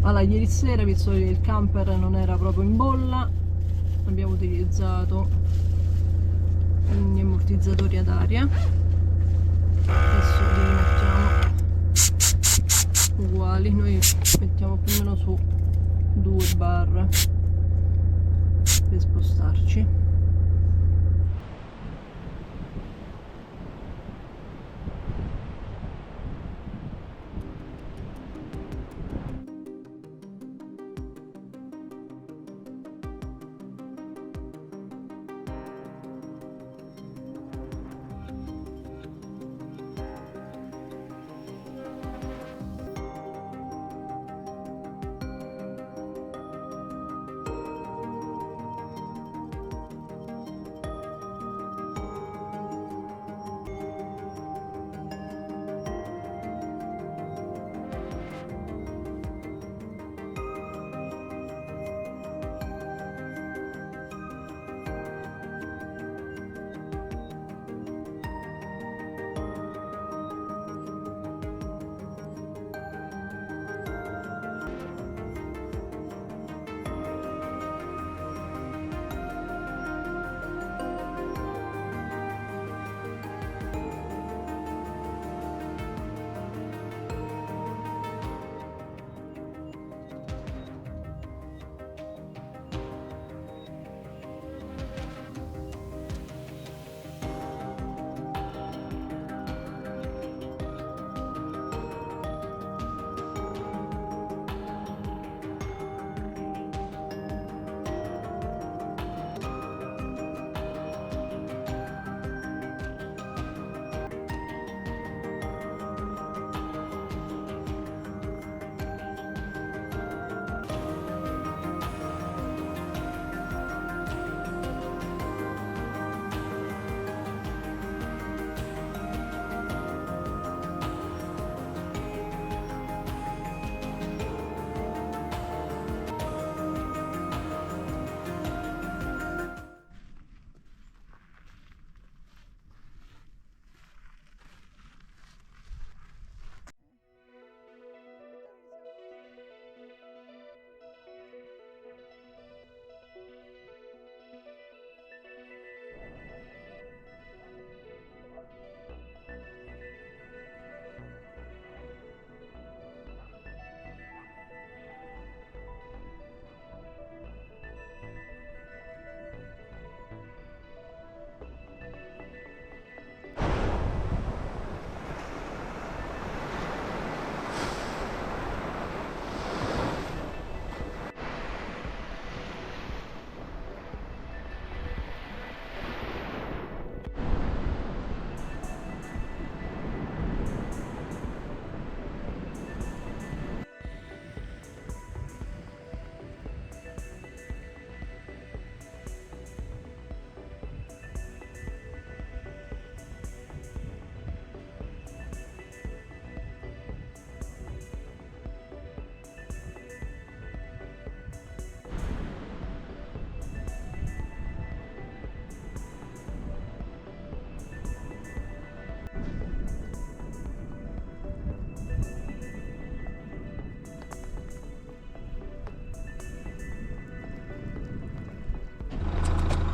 Allora, ieri sera, visto che il camper non era proprio in bolla, abbiamo utilizzato gli ammortizzatori ad aria. Adesso li rimettiamo uguali, noi mettiamo più o meno su 2 bar per spostarci.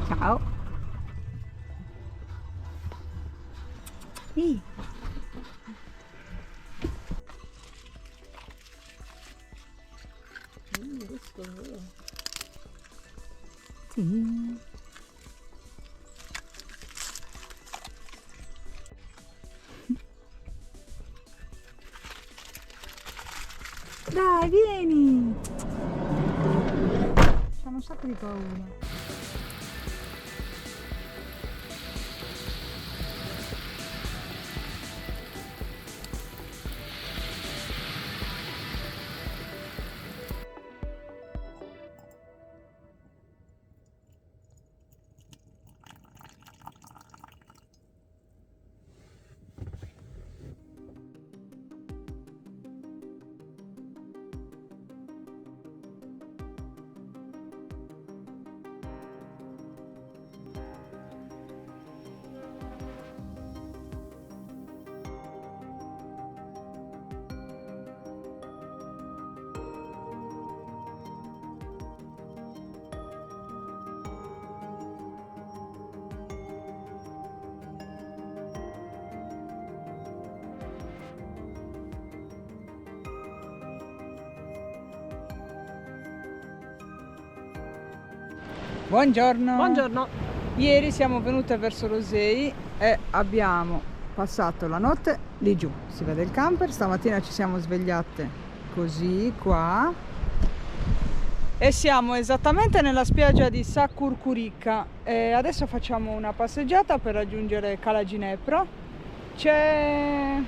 Ciao. Sì. Questo... Sì. Dai, vieni! C'hanno un sacco di paura. Buongiorno. Buongiorno. Ieri siamo venute verso Rosei e abbiamo passato la notte lì giù. Si vede il camper. Stamattina ci siamo svegliate così qua e siamo esattamente nella spiaggia di Sacurcurica e adesso facciamo una passeggiata per raggiungere Cala Ginepro. C'è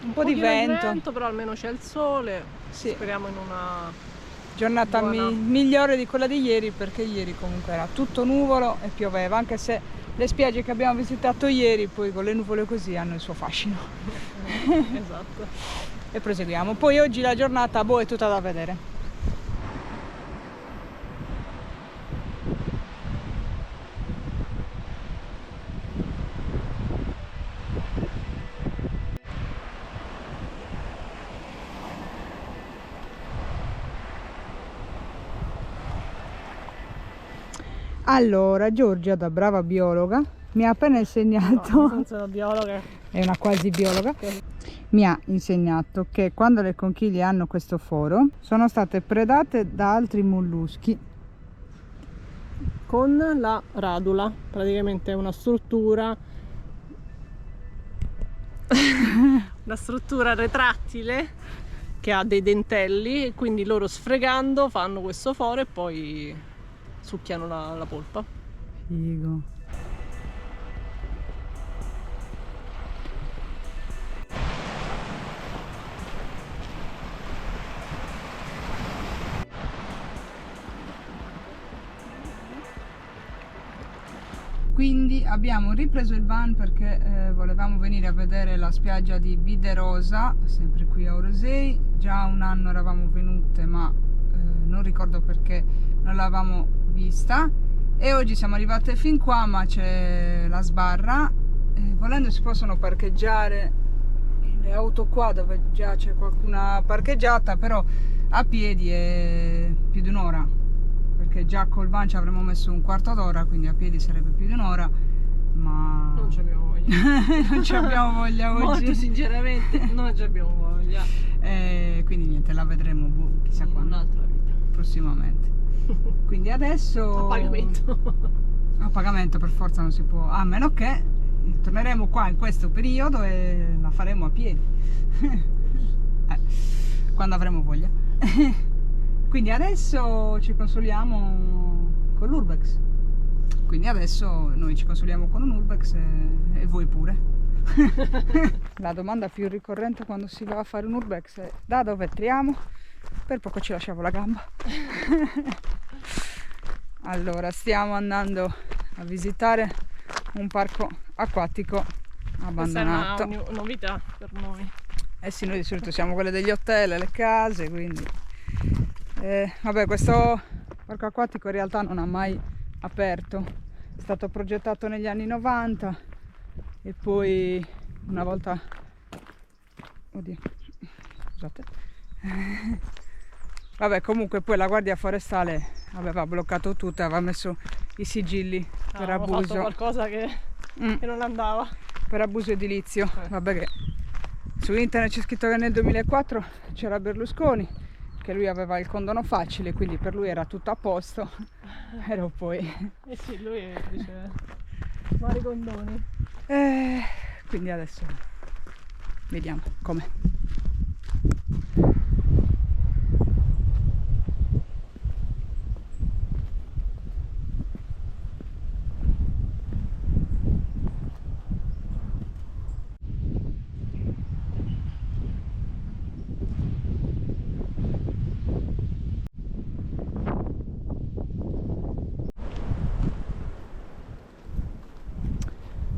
un po' di vento, però almeno c'è il sole. sì. Speriamo in una Giornata buona. migliore di quella di ieri, perché ieri comunque era tutto nuvolo e pioveva, anche se le spiagge che abbiamo visitato ieri poi con le nuvole così hanno il suo fascino. Esatto. E proseguiamo. Poi oggi la giornata è tutta da vedere. Allora, Giorgia, da brava biologa, mi ha appena insegnato, Non sono biologa. è una quasi biologa, mi ha insegnato che quando le conchiglie hanno questo foro sono state predate da altri molluschi. Con la radula, praticamente è una struttura retrattile che ha dei dentelli e quindi loro sfregando fanno questo foro e poi succhiano la polpa. Figo. Quindi abbiamo ripreso il van perché volevamo venire a vedere la spiaggia di Viderosa, sempre qui a Orosei. Già un anno eravamo venute, ma non ricordo perché non l'avevamo vista. E oggi siamo arrivate fin qua, ma c'è la sbarra. Volendo si possono parcheggiare le auto qua dove già c'è qualcuna parcheggiata, però a piedi è più di un'ora, perché già col van ci avremmo messo un quarto d'ora, quindi a piedi sarebbe più di un'ora, ma Non ci abbiamo voglia. non ci abbiamo voglia oggi. Molto sinceramente non ci abbiamo voglia. Quindi niente, la vedremo chissà In quando, un'altra vita. prossimamente. Quindi adesso A pagamento. a pagamento per forza non si può, a meno che torneremo qua in questo periodo e la faremo a piedi. Quando avremo voglia. Quindi adesso ci consoliamo con l'Urbex. Quindi adesso noi ci consoliamo con un Urbex e voi pure. La domanda più ricorrente quando si va a fare un Urbex è: da dove entriamo? Per poco ci lasciavo la gamba. Allora, stiamo andando a visitare un parco acquatico abbandonato. Questa è una novità per noi. Eh sì, noi di solito siamo quelle degli hotel e le case, quindi vabbè, questo parco acquatico in realtà non ha mai aperto, è stato progettato negli anni 90 e poi una volta, oddio, scusate, vabbè, comunque poi la guardia forestale aveva bloccato tutto, aveva messo i sigilli per Avevamo abuso, fatto qualcosa che non andava. per abuso edilizio. Vabbè, che su internet c'è scritto che nel 2004 c'era Berlusconi, che lui aveva il condono facile, quindi per lui era tutto a posto. Però poi Eh sì, lui dice vari condoni. quindi adesso vediamo com'è.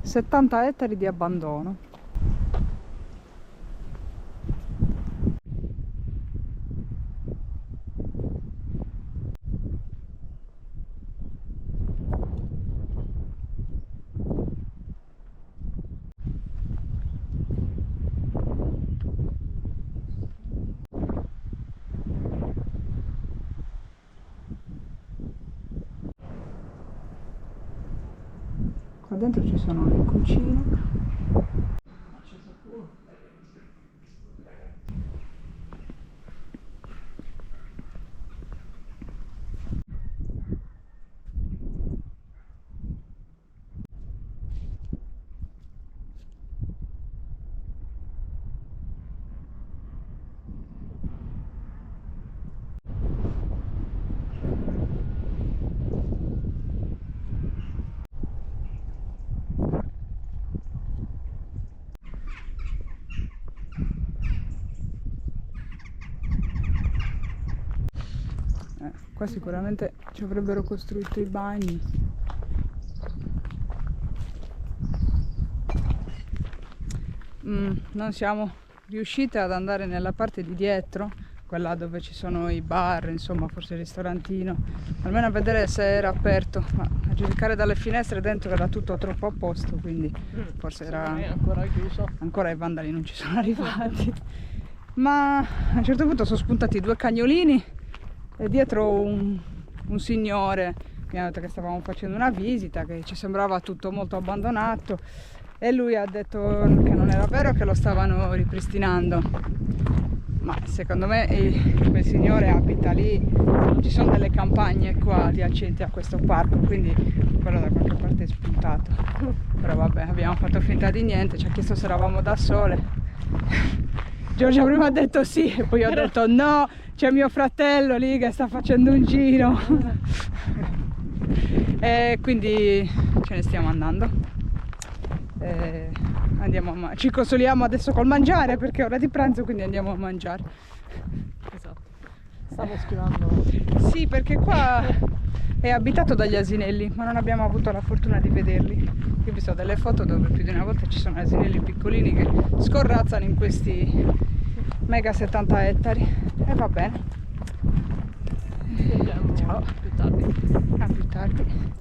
...70 ettari di abbandono. Qua dentro ci sono le cucine. qua sicuramente ci avrebbero costruito i bagni. Non siamo riuscite ad andare nella parte di dietro, quella dove ci sono i bar, insomma, forse il ristorantino, almeno a vedere se era aperto, ma a giudicare dalle finestre dentro era tutto troppo a posto, quindi forse era ancora chiuso. ancora i vandali non ci sono arrivati. Ma a un certo punto sono spuntati due cagnolini e dietro un signore mi ha detto che stavamo facendo una visita, che ci sembrava tutto molto abbandonato, e lui ha detto che non era vero, che lo stavano ripristinando. Ma secondo me quel signore abita lì, ci sono delle campagne qua adiacenti a questo parco, quindi quello da qualche parte è spuntato. Però vabbè, abbiamo fatto finta di niente, ci ha chiesto se eravamo da sole. Giorgia prima ha detto sì e poi ho detto no, c'è mio fratello lì che sta facendo un giro. E quindi ce ne stiamo andando. Ci consoliamo adesso col mangiare perché è ora di pranzo, quindi andiamo a mangiare. Esatto. Stavo schivando. Sì, perché qua è abitato dagli asinelli, ma non abbiamo avuto la fortuna di vederli. Io ho visto delle foto dove più di una volta ci sono asinelli piccolini che scorrazzano in questi mega 70 ettari. E va bene. Vediamo Ciao. più tardi. A più tardi.